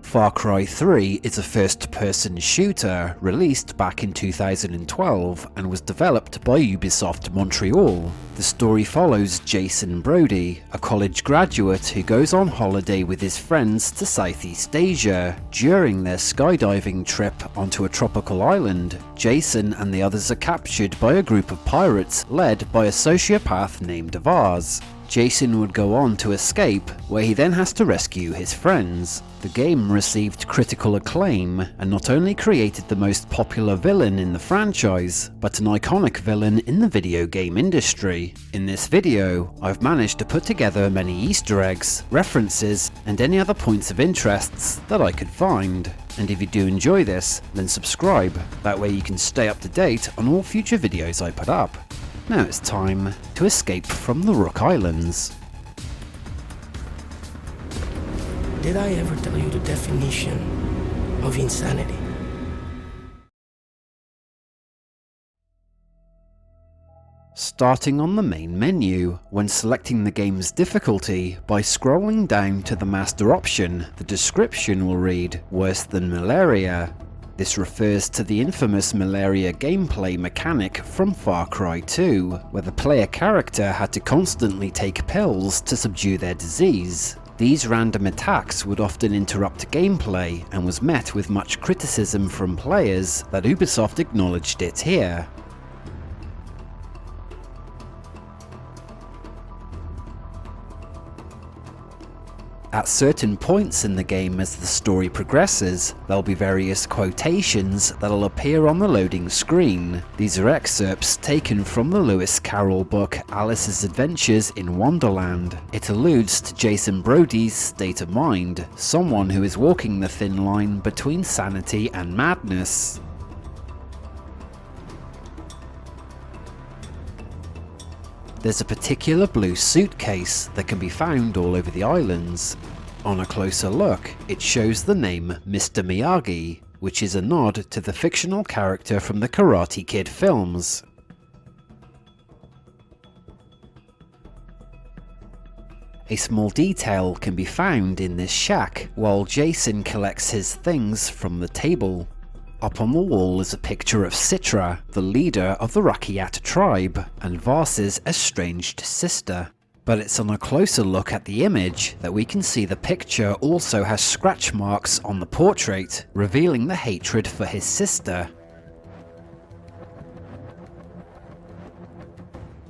Far Cry 3 is a first-person shooter released back in 2012 and was developed by Ubisoft Montreal. The story follows Jason Brody, a college graduate who goes on holiday with his friends to Southeast Asia. During their skydiving trip onto a tropical island, Jason and the others are captured by a group of pirates led by a sociopath named Vars. Jason would go on to escape, where he then has to rescue his friends. The game received critical acclaim and not only created the most popular villain in the franchise, but an iconic villain in the video game industry. In this video, I've managed to put together many Easter eggs, references, and any other points of interests that I could find. And if you do enjoy this, then subscribe, that way you can stay up to date on all future videos I put up. Now it's time to escape from the Rook Islands. Did I ever tell you the definition of insanity? Starting on the main menu, when selecting the game's difficulty, by scrolling down to the master option, the description will read, "Worse than malaria." This refers to the infamous malaria gameplay mechanic from Far Cry 2, where the player character had to constantly take pills to subdue their disease. These random attacks would often interrupt gameplay and was met with much criticism from players that Ubisoft acknowledged it here. At certain points in the game as the story progresses, there'll be various quotations that'll appear on the loading screen. These are excerpts taken from the Lewis Carroll book Alice's Adventures in Wonderland. It alludes to Jason Brody's state of mind, someone who is walking the thin line between sanity and madness. There's a particular blue suitcase that can be found all over the islands. On a closer look, it shows the name Mr. Miyagi, which is a nod to the fictional character from the Karate Kid films. A small detail can be found in this shack while Jason collects his things from the table. Up on the wall is a picture of Citra, the leader of the Rakyat tribe, and Vars's estranged sister. But it's on a closer look at the image that we can see the picture also has scratch marks on the portrait, revealing the hatred for his sister.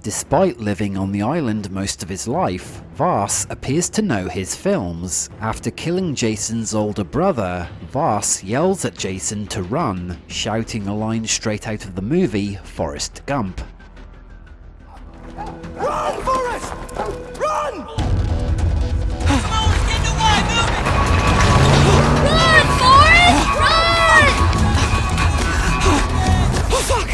Despite living on the island most of his life, Vars appears to know his films. After killing Jason's older brother, Vars yells at Jason to run, shouting a line straight out of the movie Forrest Gump. Run, Forrest! Run! Run, Forrest! Run! Oh, fuck!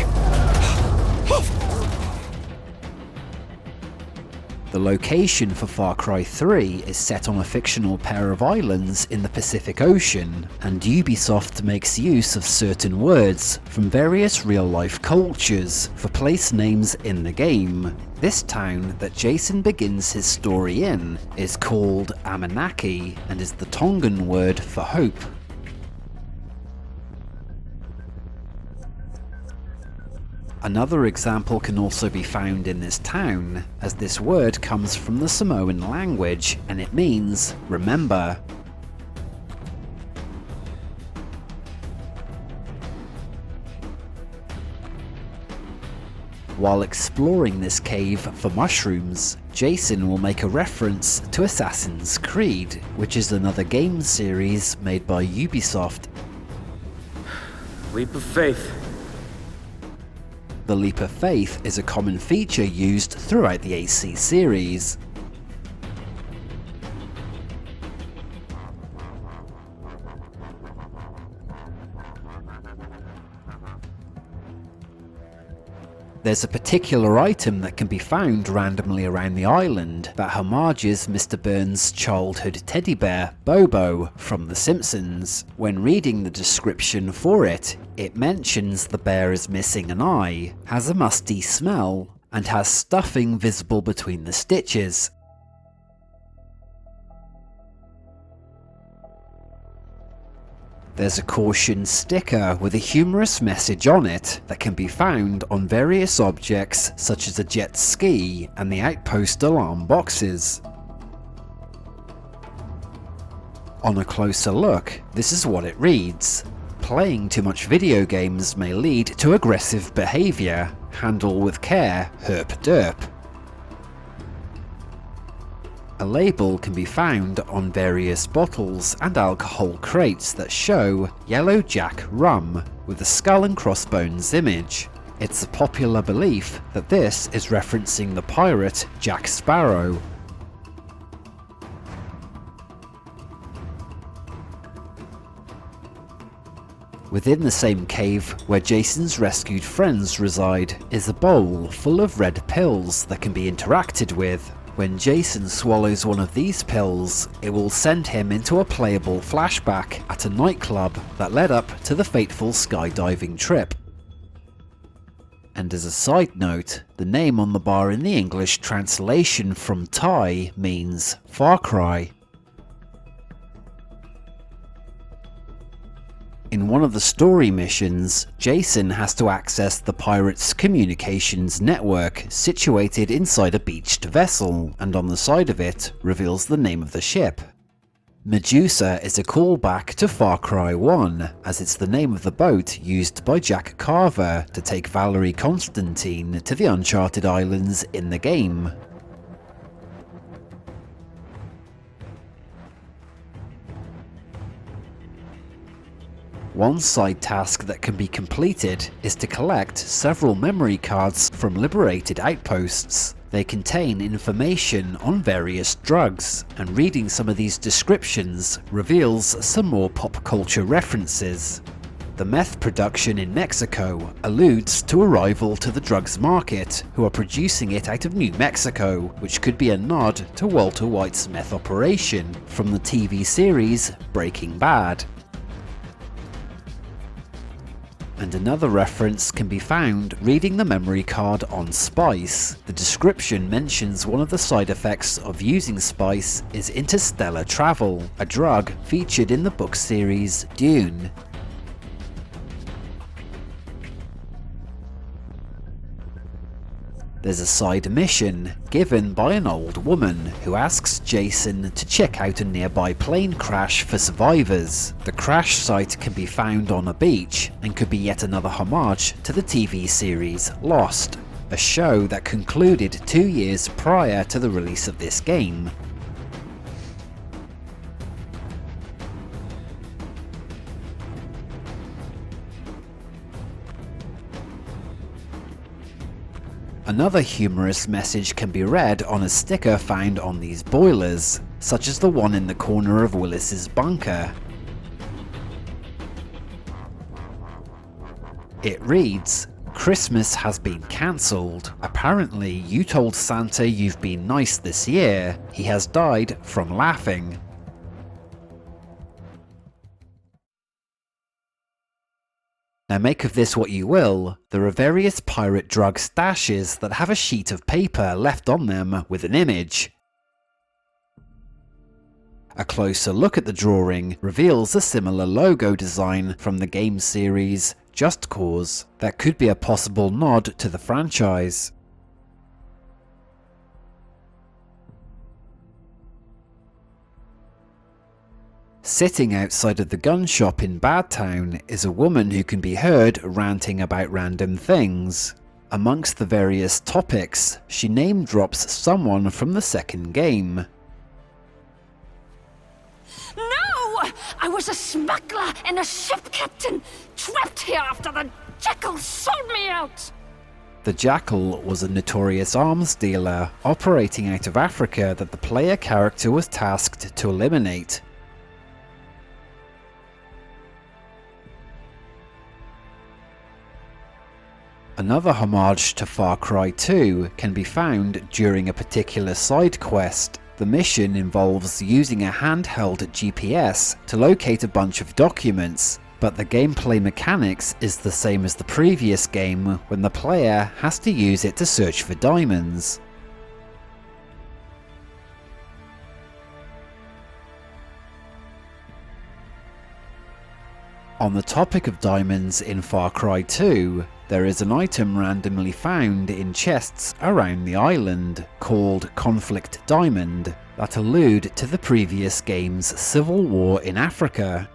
The location for Far Cry 3 is set on a fictional pair of islands in the Pacific Ocean, and Ubisoft makes use of certain words from various real-life cultures for place names in the game. This town that Jason begins his story in is called Amanaki and is the Tongan word for hope. Another example can also be found in this town, as this word comes from the Samoan language and it means remember. While exploring this cave for mushrooms, Jason will make a reference to Assassin's Creed, which is another game series made by Ubisoft. Leap of faith. The leap of faith is a common feature used throughout the AC series. There's a particular item that can be found randomly around the island that homages Mr. Burns' childhood teddy bear, Bobo, from The Simpsons. When reading the description for it, it mentions the bear is missing an eye, has a musty smell, and has stuffing visible between the stitches. There's a caution sticker with a humorous message on it that can be found on various objects such as a jet ski and the outpost alarm boxes. On a closer look, this is what it reads. Playing too much video games may lead to aggressive behaviour. Handle with care, herp derp. A label can be found on various bottles and alcohol crates that show Yellow Jack Rum with a skull and crossbones image. It's a popular belief that this is referencing the pirate Jack Sparrow. Within the same cave where Jason's rescued friends reside is a bowl full of red pills that can be interacted with. When Jason swallows one of these pills, it will send him into a playable flashback at a nightclub that led up to the fateful skydiving trip. And as a side note, the name on the bar in the English translation from Thai means Far Cry. In one of the story missions, Jason has to access the pirates' communications network situated inside a beached vessel, and on the side of it reveals the name of the ship. Medusa is a callback to Far Cry 1, as it's the name of the boat used by Jack Carver to take Valerie Constantine to the Uncharted Islands in the game. One side task that can be completed is to collect several memory cards from liberated outposts. They contain information on various drugs, and reading some of these descriptions reveals some more pop culture references. The meth production in Mexico alludes to a rival to the drugs market who are producing it out of New Mexico, which could be a nod to Walter White's meth operation from the TV series Breaking Bad. And another reference can be found reading the memory card on spice. The description mentions one of the side effects of using spice is interstellar travel, a drug featured in the book series Dune. There's a side mission given by an old woman who asks Jason to check out a nearby plane crash for survivors. The crash site can be found on a beach and could be yet another homage to the TV series Lost, a show that concluded 2 years prior to the release of this game. Another humorous message can be read on a sticker found on these boilers, such as the one in the corner of Willis's bunker. It reads, "Christmas has been cancelled. Apparently you told Santa you've been nice this year. He has died from laughing." Now make of this what you will, there are various pirate drug stashes that have a sheet of paper left on them with an image. A closer look at the drawing reveals a similar logo design from the game series Just Cause that could be a possible nod to the franchise. Sitting outside of the gun shop in Badtown is a woman who can be heard ranting about random things. Amongst the various topics, she name drops someone from the second game. No! I was a smuggler and a ship captain, trapped here after the Jackal sold me out! The Jackal was a notorious arms dealer operating out of Africa that the player character was tasked to eliminate. Another homage to Far Cry 2 can be found during a particular side quest. The mission involves using a handheld GPS to locate a bunch of documents, but the gameplay mechanics is the same as the previous game when the player has to use it to search for diamonds. On the topic of diamonds in Far Cry 2, there is an item randomly found in chests around the island called Conflict Diamond that allude to the previous game's civil war in Africa.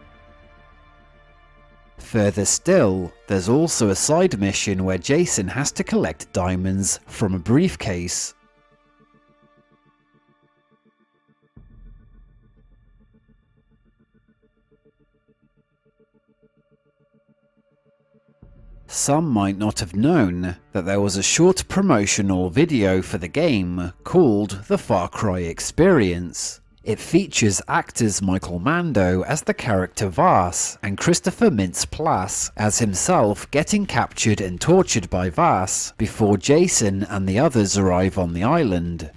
Further still, there's also a side mission where Jason has to collect diamonds from a briefcase. Some might not have known that there was a short promotional video for the game called The Far Cry Experience. It features actors Michael Mando as the character Vaas and Christopher Mintz-Plasse as himself getting captured and tortured by Vaas before Jason and the others arrive on the island.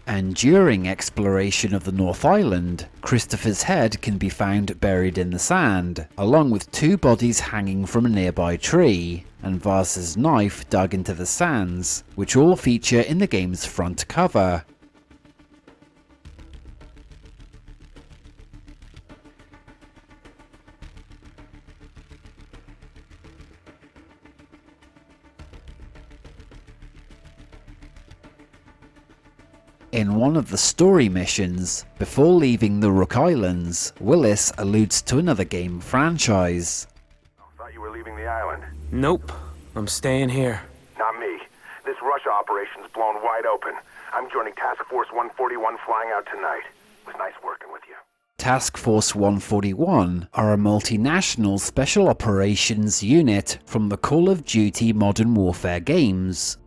And during exploration of the North Island, Christopher's head can be found buried in the sand, along with 2 bodies hanging from a nearby tree, and Vaas's knife dug into the sands, which all feature in the game's front cover. In one of the story missions, before leaving the Rook Islands, Willis alludes to another game franchise. Thought you were leaving the island. Nope. I'm staying here. Not me. This Russia operation's blown wide open. I'm joining Task Force 141 flying out tonight. It was nice working with you. Task Force 141 are a multinational special operations unit from the Call of Duty Modern Warfare games.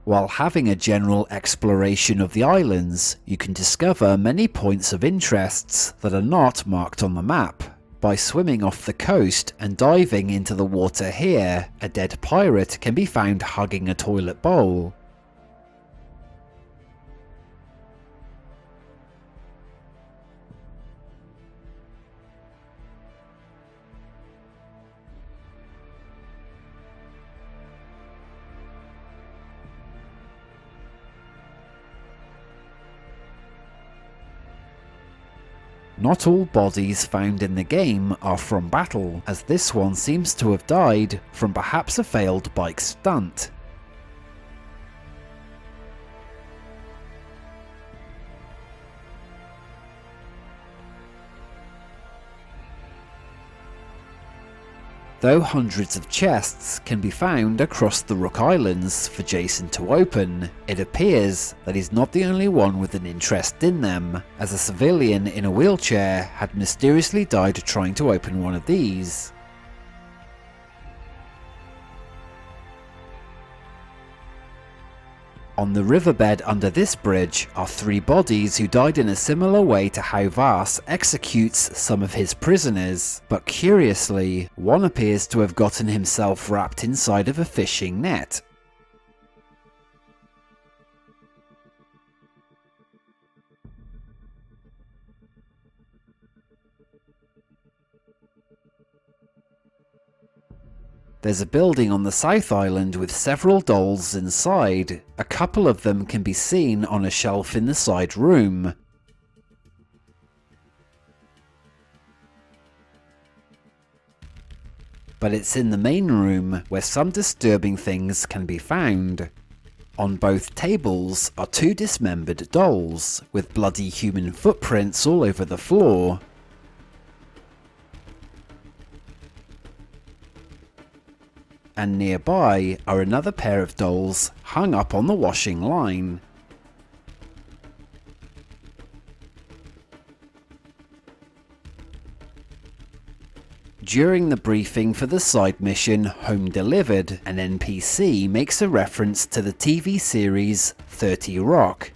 While having a general exploration of the islands, you can discover many points of interests that are not marked on the map. By swimming off the coast and diving into the water here, a dead pirate can be found hugging a toilet bowl. Not all bodies found in the game are from battle, as this one seems to have died from perhaps a failed bike stunt. Though hundreds of chests can be found across the Rook Islands for Jason to open, it appears that he's not the only one with an interest in them, as a civilian in a wheelchair had mysteriously died trying to open one of these. On the riverbed under this bridge are 3 bodies who died in a similar way to how Vaas executes some of his prisoners, but curiously, one appears to have gotten himself wrapped inside of a fishing net. There's a building on the South Island with several dolls inside. A couple of them can be seen on a shelf in the side room. But it's in the main room where some disturbing things can be found. On both tables are 2 dismembered dolls, with bloody human footprints all over the floor. And nearby are another pair of dolls hung up on the washing line. During the briefing for the side mission Home Delivered, an NPC makes a reference to the TV series 30 Rock.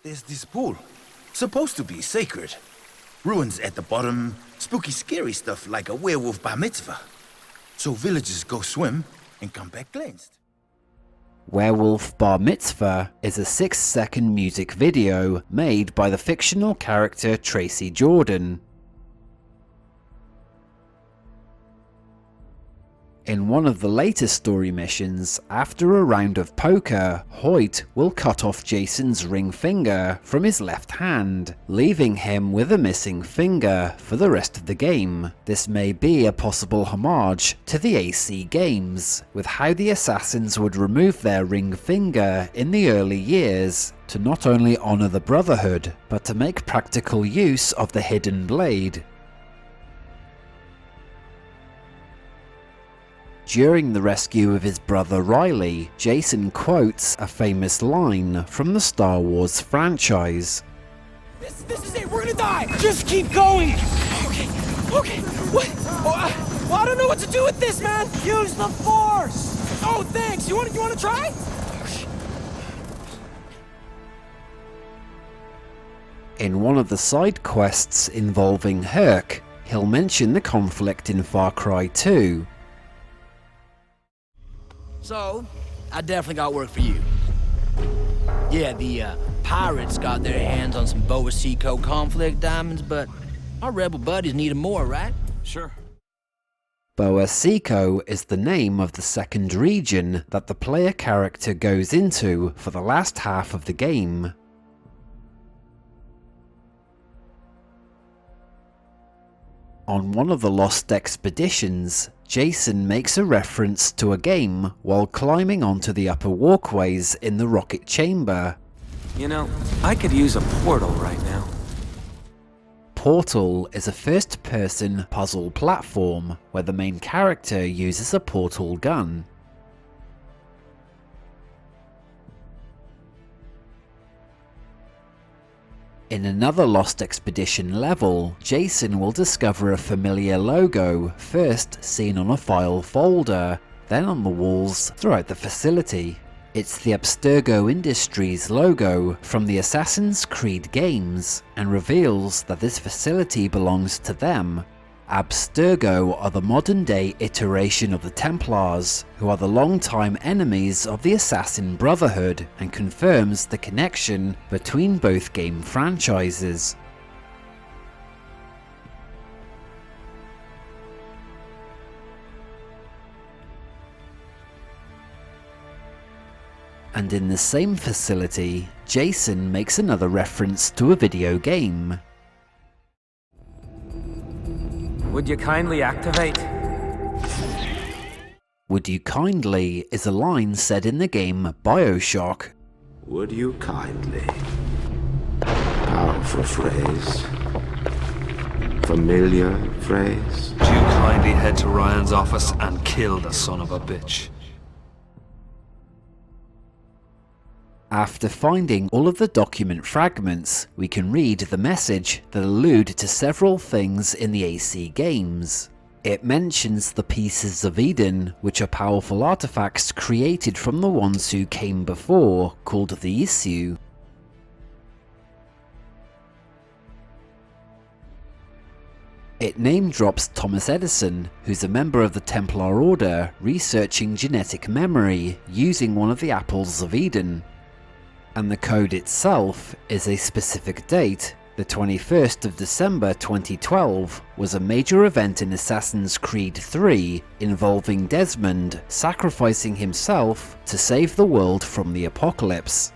There's this pool, supposed to be sacred. Ruins at the bottom, spooky scary stuff like a werewolf bar mitzvah. So villagers go swim and come back cleansed. Werewolf Bar Mitzvah is a 6-second music video made by the fictional character Tracy Jordan. In one of the later story missions, after a round of poker, Hoyt will cut off Jason's ring finger from his left hand, leaving him with a missing finger for the rest of the game. This may be a possible homage to the AC games, with how the assassins would remove their ring finger in the early years to not only honour the Brotherhood, but to make practical use of the hidden blade. During the rescue of his brother Riley, Jason quotes a famous line from the Star Wars franchise. This is it. We're gonna die. Just keep going. Okay. What? Oh, well, I don't know what to do with this, man. Use the Force. Oh, thanks. You want to try? In one of the side quests involving Herc, he'll mention the conflict in Far Cry 2. So, I definitely got work for you. Yeah, the pirates got their hands on some Boa Seco conflict diamonds, but our rebel buddies need 'em more, right? Sure. Boa Seco is the name of the second region that the player character goes into for the last half of the game. On one of the Lost expeditions, Jason makes a reference to a game while climbing onto the upper walkways in the rocket chamber. You know, I could use a portal right now. Portal is a first-person puzzle platform where the main character uses a portal gun. In another Lost Expedition level, Jason will discover a familiar logo, first seen on a file folder, then on the walls throughout the facility. It's the Abstergo Industries logo from the Assassin's Creed games, and reveals that this facility belongs to them. Abstergo are the modern-day iteration of the Templars, who are the long-time enemies of the Assassin Brotherhood, and confirms the connection between both game franchises. And in the same facility, Jason makes another reference to a video game. Would you kindly activate? Would you kindly is a line said in the game BioShock. Would you kindly? Powerful phrase. Familiar phrase. Would you kindly head to Ryan's office and kill the son of a bitch? After finding all of the document fragments, we can read the message that allude to several things in the AC games. It mentions the Pieces of Eden, which are powerful artifacts created from the ones who came before, called the Issue. It name drops Thomas Edison, who's a member of the Templar Order, researching genetic memory using one of the Apples of Eden. And the code itself is a specific date. The 21st of December 2012 was a major event in Assassin's Creed 3 involving Desmond sacrificing himself to save the world from the apocalypse.